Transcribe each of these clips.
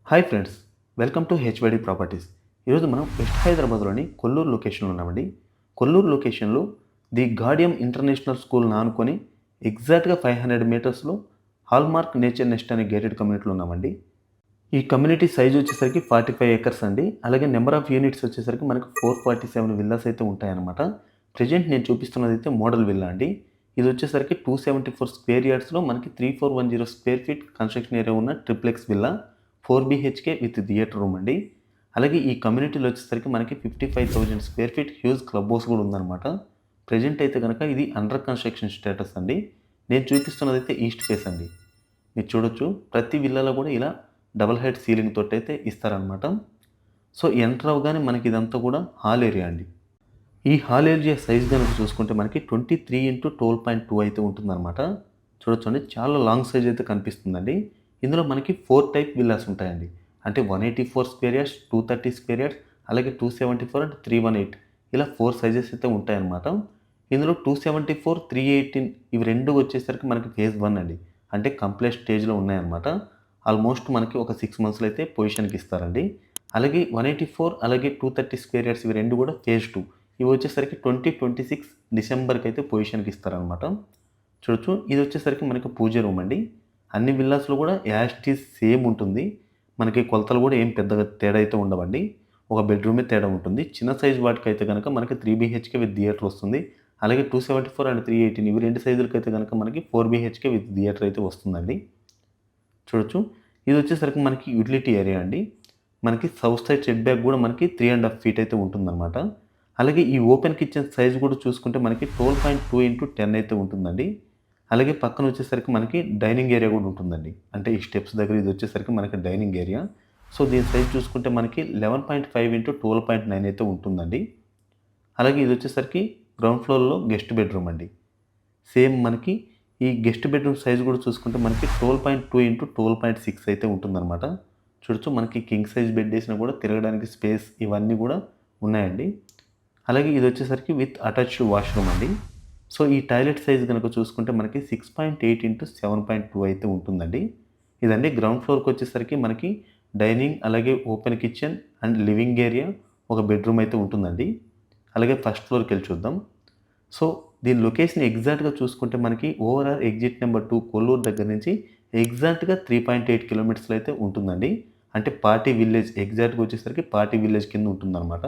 Hi friends, welcome to HYD properties. ఈరోజు మనం west హైదరాబాద్లోని కొల్లూరు లొకేషన్లో ఉన్నామండి. కొల్లూరు లొకేషన్లో ది గార్డియం ఇంటర్నేషనల్ స్కూల్ని ఆనుకొని ఎగ్జాక్ట్గా 500 మీటర్స్లో హాల్మార్క్ నేచర్ నెస్ట్ అనే గేటెడ్ కమ్యూనిటీలో ఉన్నామండి. ఈ కమ్యూనిటీ సైజ్ వచ్చేసరికి 45 ఏకర్స్ అండి. అలాగే నెంబర్ ఆఫ్ యూనిట్స్ వచ్చేసరికి మనకు 447 విల్లాస్ అయితే ఉంటాయన్నమాట. ప్రజెంట్ నేను చూపిస్తున్నది అయితే మోడల్ విల్లా అండి. ఇది వచ్చేసరికి 274 స్క్వేర్ యార్డ్స్లో మనకి 3410 స్క్వేర్ ఫీట్ కన్స్ట్రక్షన్ ఏరియా ఉన్న triplex villa, 4 BHK with theatre room అండి. అలాగే ఈ కమ్యూనిటీలో వచ్చేసరికి మనకి 55,000 square feet huge club house కూడా ఉందన్నమాట. ప్రజెంట్ అయితే కనుక ఇది అండర్ కన్స్ట్రక్షన్ స్టేటస్ అండి. నేను చూపిస్తున్నది అయితే ఈస్ట్ ఫేస్ అండి. మీరు చూడొచ్చు, ప్రతి విల్లాలో కూడా ఇలా డబల్ హైట్ సీలింగ్ తోటి అయితే ఇస్తారనమాట. సో ఎంటర్ అవ్వగానే మనకి ఇదంతా కూడా హాల్ ఏరియా అండి. ఈ హాల్ ఏరియా సైజ్ కనుక చూసుకుంటే మనకి 23x12.2 అయితే ఉంటుందన్నమాట. చూడొచ్చండి, చాలా లాంగ్ సైజ్ అయితే కనిపిస్తుందండి. ఇందులో మనకి 4 టైప్ విల్లాస్ ఉంటాయండి. అంటే 184 స్క్వేర్ యార్డ్స్, 230 స్క్వేర్ యార్డ్స్, అలాగే 274 అండ్ 318 ఇలా 4 సైజెస్ అయితే ఉంటాయన్నమాట. ఇందులో 274, 318 ఇవి రెండు వచ్చేసరికి మనకి ఫేజ్ 1 అండి. అంటే కంప్లీట్ స్టేజ్లో ఉన్నాయన్నమాట. ఆల్మోస్ట్ మనకి ఒక 6 మంత్స్లో అయితే పొజిషన్కి ఇస్తారండి. అలాగే 184 అలాగే 230 స్క్వేర్ యార్డ్స్ ఇవి రెండు కూడా ఫేజ్ 2. ఇవి వచ్చేసరికి 2026 డిసెంబర్కి అయితే పొజిషన్కి ఇస్తారనమాట. చూడొచ్చు, ఇది వచ్చేసరికి మనకి పూజ రూమ్ అండి. అన్ని విల్లాస్లో కూడా యాజ్ ఇట్ ఈజ్ సేమ్ ఉంటుంది. మనకి కొలతలు కూడా ఏం పెద్దగా తేడా అయితే ఉండవండి. ఒక బెడ్రూమే తేడా ఉంటుంది. చిన్న సైజ్ వాటికి అయితే కనుక మనకి 3 BHK విత్ థియేటర్ వస్తుంది. అలాగే 274 అండ్ 318 ఇవి రెండు సైజులకి అయితే కనుక మనకి 4 BHK విత్ థియేటర్ అయితే వస్తుందండి. చూడొచ్చు, ఇది వచ్చేసరికి మనకి యూటిలిటీ ఏరియా అండి. మనకి సౌత్ సైడ్ సెట్ బ్యాక్ కూడా మనకి 3.5 ఫీట్ అయితే ఉంటుందన్నమాట. అలాగే ఈ ఓపెన్ కిచెన్ సైజ్ కూడా చూసుకుంటే మనకి 12.2 ఇంటూ 10 అయితే ఉంటుందండి. అలాగే పక్కన వచ్చేసరికి మనకి డైనింగ్ ఏరియా కూడా ఉంటుందండి. అంటే ఈ స్టెప్స్ దగ్గర ఇది వచ్చేసరికి మనకి డైనింగ్ ఏరియా. సో దీని సైజ్ చూసుకుంటే మనకి 11.5 ఇంటూ 12.9 అయితే ఉంటుందండి. అలాగే ఇది వచ్చేసరికి గ్రౌండ్ ఫ్లోర్లో గెస్ట్ బెడ్రూమ్ అండి. సేమ్ మనకి ఈ గెస్ట్ బెడ్రూమ్ సైజ్ కూడా చూసుకుంటే మనకి 12.2 ఇంటూ 12.6 అయితే ఉంటుందన్నమాట. చూడొచ్చు, మనకి కింగ్ సైజ్ బెడ్ వేసినా కూడా తిరగడానికి స్పేస్ ఇవన్నీ కూడా ఉన్నాయండి. అలాగే ఇది వచ్చేసరికి విత్ అటాచ్డ్ వాష్రూమ్ అండి. సో ఈ టాయిలెట్ సైజ్ కనుక చూసుకుంటే మనకి 6.8 ఇంటూ 7.2 అయితే ఉంటుందండి. ఇదండి గ్రౌండ్ ఫ్లోర్కి వచ్చేసరికి మనకి డైనింగ్, అలాగే open kitchen and living area, ఒక బెడ్రూమ్ అయితే ఉంటుందండి. అలాగే ఫస్ట్ ఫ్లోర్కి వెళ్ళి చూద్దాం. సో దీని లొకేషన్ ఎగ్జాక్ట్గా చూసుకుంటే మనకి ఓవరాల్ ఎగ్జిట్ నెంబర్ 2 కొల్లూరు దగ్గర నుంచి ఎగ్జాక్ట్గా 3.8 కిలోమీటర్స్లో అయితే ఉంటుందండి. అంటే పార్టీ విలేజ్ ఎగ్జాక్ట్గా వచ్చేసరికి పార్టీ విలేజ్ కింద ఉంటుందన్నమాట.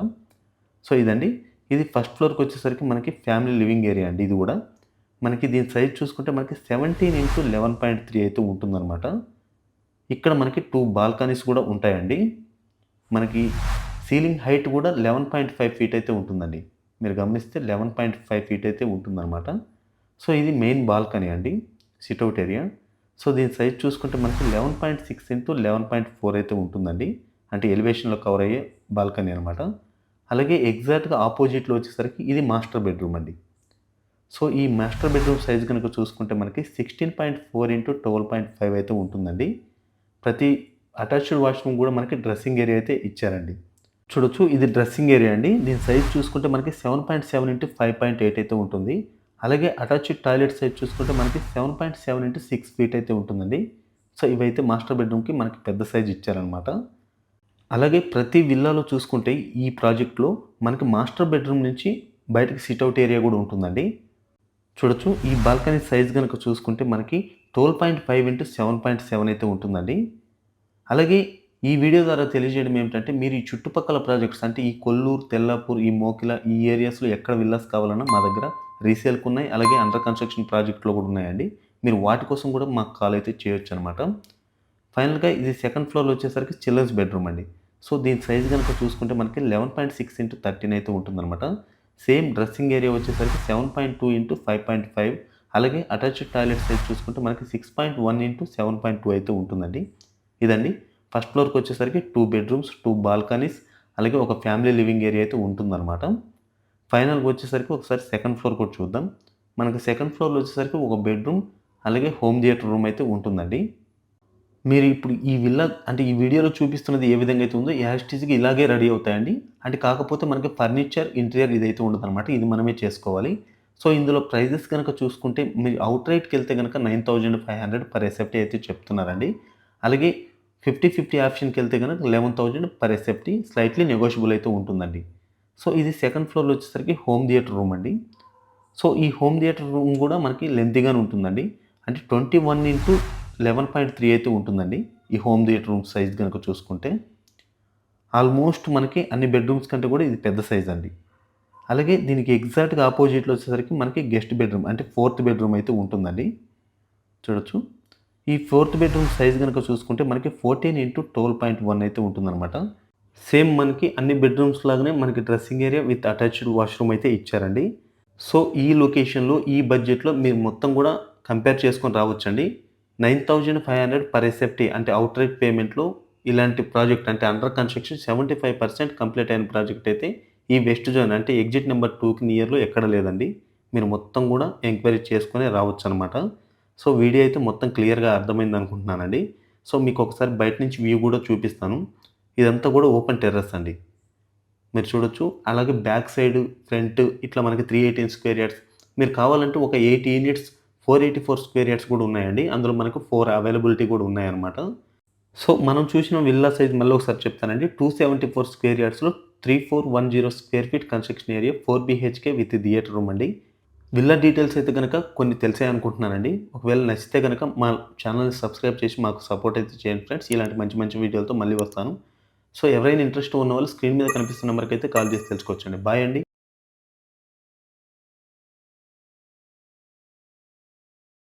సో ఇదండి, ఇది ఫస్ట్ ఫ్లోర్కి వచ్చేసరికి మనకి ఫ్యామిలీ లివింగ్ ఏరియా అండి. ఇది కూడా మనకి దీని సైజ్ చూసుకుంటే మనకి 17 ఇంటూ 11.3 అయితే ఉంటుందన్నమాట. ఇక్కడ మనకి 2 బాల్కనీస్ కూడా ఉంటాయండి. మనకి సీలింగ్ హైట్ కూడా 11.5 ఫీట్ అయితే ఉంటుందండి. మీరు గమనిస్తే 11.5 ఫీట్ అయితే ఉంటుందన్నమాట. సో ఇది మెయిన్ బాల్కనీ అండి, సిట్అవుట్ ఏరియా. సో దీని సైజ్ చూసుకుంటే మనకి 11.6 ఇంటూ 11.4 అయితే ఉంటుందండి. అంటే ఎలివేషన్లో కవర్ అయ్యే బాల్కనీ అనమాట. అలాగే ఎగ్జాక్ట్గా ఆపోజిట్లో వచ్చేసరికి ఇది మాస్టర్ బెడ్రూమ్ అండి. సో ఈ మాస్టర్ బెడ్రూమ్ సైజ్ కనుక చూసుకుంటే మనకి 16.4 ఇంటూ 12.5 అయితే ఉంటుందండి. ప్రతి అటాచ్డ్ వాష్రూమ్ కూడా మనకి డ్రెస్సింగ్ ఏరియా అయితే ఇచ్చారండి. చూడొచ్చు, ఇది డ్రెస్సింగ్ ఏరియా అండి. దీని సైజ్ చూసుకుంటే మనకి 7.7 ఇంటూ 5.8 అయితే ఉంటుంది. అలాగే అటాచ్డ్ టాయిలెట్ సైజ్ చూసుకుంటే మనకి 7.7 ఇంటూ 6 ఫీట్ అయితే ఉంటుందండి. సో ఇవైతే మాస్టర్ బెడ్రూమ్కి మనకి పెద్ద సైజ్ ఇచ్చారనమాట. అలాగే ప్రతి విల్లాలో చూసుకుంటే ఈ ప్రాజెక్ట్లో మనకి మాస్టర్ బెడ్రూమ్ నుంచి బయటకి సిట్అవుట్ ఏరియా కూడా ఉంటుందండి. చూడొచ్చు, ఈ బాల్కనీ సైజ్ కనుక చూసుకుంటే మనకి 12.5 ఇంటూ 7.7 అయితే ఉంటుందండి. అలాగే ఈ వీడియో ద్వారా తెలియజేయడం ఏమిటంటే, మీరు ఈ చుట్టుపక్కల ప్రాజెక్ట్స్ అంటే ఈ కొల్లూరు, తెల్లాపూర్, ఈ మోకిల ఈ ఏరియాస్లో ఎక్కడ విల్లాస్ కావాలన్నా మా దగ్గర రీసేల్కి ఉన్నాయి. అలాగే అండర్ కన్స్ట్రక్షన్ ప్రాజెక్ట్లో కూడా ఉన్నాయండి. మీరు వాటి కోసం కూడా మాకు కాల్ అయితే చేయొచ్చు అనమాట. ఫైనల్గా ఇది సెకండ్ ఫ్లోర్లో వచ్చేసరికి చిల్డ్రన్స్ బెడ్రూమ్ అండి. సో దీని సైజ్ కనుక చూసుకుంటే మనకి 11.6 ఇంటూ 13 అయితే ఉంటుందన్నమాట. సేమ్ డ్రెస్సింగ్ ఏరియా వచ్చేసరికి 7.2 ఇంటూ 5.5. అలాగే అటాచ్డ్ టాయిలెట్ సైజ్ చూసుకుంటే మనకి 6.1 ఇంటూ 7.2 అయితే ఉంటుందండి. ఇదండి, ఫస్ట్ ఫ్లోర్కి వచ్చేసరికి 2 బెడ్రూమ్స్, 2 బాల్కనీస్, అలాగే ఒక ఫ్యామిలీ లివింగ్ ఏరియా అయితే ఉంటుందన్నమాట. ఫైనల్గా వచ్చేసరికి ఒకసారి సెకండ్ ఫ్లోర్ కూడా చూద్దాం. మనకి సెకండ్ ఫ్లోర్లో వచ్చేసరికి ఒక బెడ్రూమ్, అలాగే హోమ్ థియేటర్ రూమ్ అయితే ఉంటుందండి. మీరు ఇప్పుడు ఈ విల్లా అంటే ఈ వీడియోలో చూపిస్తున్నది ఏ విధంగా అయితే ఉందో యాజ్ ఇట్ ఈజ్‌గా ఇలాగే రెడీ అవుతాయండి. అంటే కాకపోతే మనకి ఫర్నిచర్, ఇంటీరియర్ ఇదైతే ఉండదనమాట. ఇది మనమే చేసుకోవాలి. సో ఇందులో ప్రైజెస్ గనక చూసుకుంటే మీరు ఔట్‌రైట్‌కెళ్తే గనక 9,500 పర్ ఎస్ఎఫ్టీ అయితే చెప్తున్నారండి. అలాగే 50-50 ఆప్షన్కి వెళ్తే కనుక 11,000 పర్ ఎస్ఎఫ్టీ, స్లైట్లీ నెగోషియబుల్ అయితే ఉంటుందండి. సో ఇది సెకండ్ ఫ్లోర్లో వచ్చేసరికి హోమ్ థియేటర్ రూమ్ అండి. సో ఈ హోమ్ థియేటర్ రూమ్ కూడా మనకి లెంతీగానే ఉంటుందండి. అంటే 21x11.3 అయితే ఉంటుందండి ఈ హోమ్ థియేటర్ రూమ్ సైజ్ కనుక చూసుకుంటే. ఆల్మోస్ట్ మనకి అన్ని బెడ్రూమ్స్ కంటే కూడా ఇది పెద్ద సైజ్ అండి. అలాగే దీనికి ఎగ్జాక్ట్గా ఆపోజిట్లో వచ్చేసరికి మనకి గెస్ట్ బెడ్రూమ్ అంటే ఫోర్త్ బెడ్రూమ్ అయితే ఉంటుందండి. చూడొచ్చు. ఈ ఫోర్త్ బెడ్రూమ్ సైజ్ కనుక చూసుకుంటే మనకి 14x12.1 అయితే ఉంటుందన్నమాట. సేమ్ మనకి అన్ని బెడ్రూమ్స్ లాగానే మనకి dressing area with attached washroom అయితే ఇచ్చారండి. సో ఈ లొకేషన్లో ఈ బడ్జెట్లో మీరు మొత్తం కూడా కంపేర్ చేసుకొని రావచ్చండి. 9,500 పర్ ఎస్ఎఫ్టీ అంటే అవుట్ రైట్ పేమెంట్లో ఇలాంటి ప్రాజెక్ట్ అంటే అండర్ కన్స్ట్రక్షన్ 75% కంప్లీట్ అయిన ప్రాజెక్ట్ అయితే ఈ వెస్ట్ జోన్ అంటే ఎగ్జిట్ నెంబర్ 2కి నియర్లో ఎక్కడ లేదండి. మీరు మొత్తం కూడా ఎంక్వైరీ చేసుకొని రావచ్చు అనమాట. సో వీడియో అయితే మొత్తం క్లియర్గా అర్థమైంది అనుకుంటున్నానండి. సో మీకు ఒకసారి బయట నుంచి వ్యూ కూడా చూపిస్తాను. ఇదంతా కూడా ఓపెన్ టెర్రస్ అండి. మీరు చూడొచ్చు. అలాగే బ్యాక్ సైడ్, ఫ్రంట్ ఇట్లా మనకి 318 స్క్వేర్ యార్డ్స్. మీరు కావాలంటే ఒక 8 యూనిట్స్ 484 స్క్వేర్ యార్డ్స్ కూడా ఉన్నాయండి. అందులో మనకు 4 అవైలబిలిటీ కూడా ఉన్నాయన్నమాట. సో మనం చూసిన విల్లా సైజ్ మళ్ళీ ఒకసారి చెప్తానండి. 274 స్క్వేర్ యార్డ్స్‌లో 3410 square feet construction area, 4 BHK with theatre room అండి. విల్లా డీటెయిల్స్ అయితే గనక కొన్ని తెలిసాయి అనుకుంటున్నానండి. ఒకవేళ నచ్చితే గనక మా ఛానల్‌ని సబ్స్క్రైబ్ చేసి మాకు సపోర్ట్ అయితే చేయండి ఫ్రెండ్స్. ఇలాంటి మంచి మంచి వీడియోలతో మళ్ళీ వస్తాను. సో ఎవరైనా ఇంట్రెస్ట్ ఉన్నవాళ్ళు స్క్రీన్ మీద కనిపిస్తున్న నెంబర్‌కైతే కాల్ చేసి తెలుసుకోవచ్చండి. బాయ్ అండి.